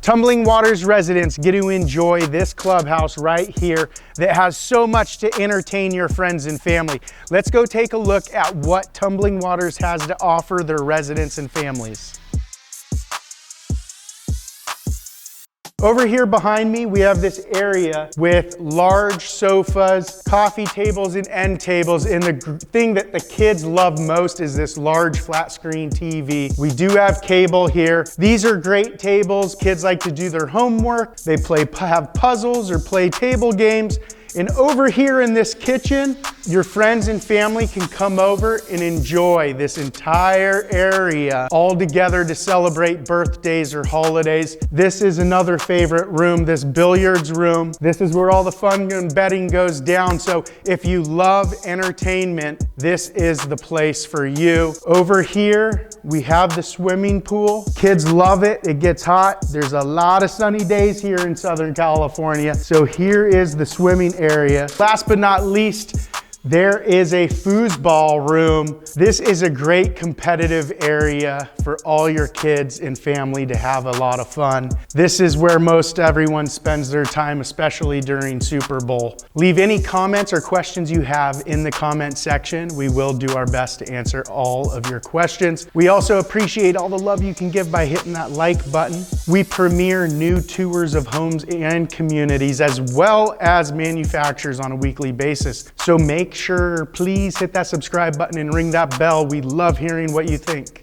Tumbling Waters residents get to enjoy this clubhouse right here that has so much to entertain your friends and family. Let's go take a look at what Tumbling Waters has to offer their residents and families. Over here behind me, we have this area with large sofas, coffee tables, and end tables. And the thing that the kids love most is this large flat screen TV. We do have cable here. These are great tables. Kids like to do their homework. They have puzzles or play table games. And over here in this kitchen, your friends and family can come over and enjoy this entire area all together to celebrate birthdays or holidays. This is another favorite room, this billiards room. This is where all the fun and betting goes down. So if you love entertainment, this is the place for you. Over here, we have the swimming pool. Kids love it. It gets hot. There's a lot of sunny days here in Southern California. So here is the swimming area. Last but not least, there is a foosball room. This is a great competitive area for all your kids and family to have a lot of fun. This is where most everyone spends their time, especially during Super Bowl. Leave any comments or questions you have in the comment section. We will do our best to answer all of your questions. We also appreciate all the love you can give by hitting that like button. We premiere new tours of homes and communities as well as manufacturers on a weekly basis. So make sure, please hit that subscribe button and ring that bell. We love hearing what you think.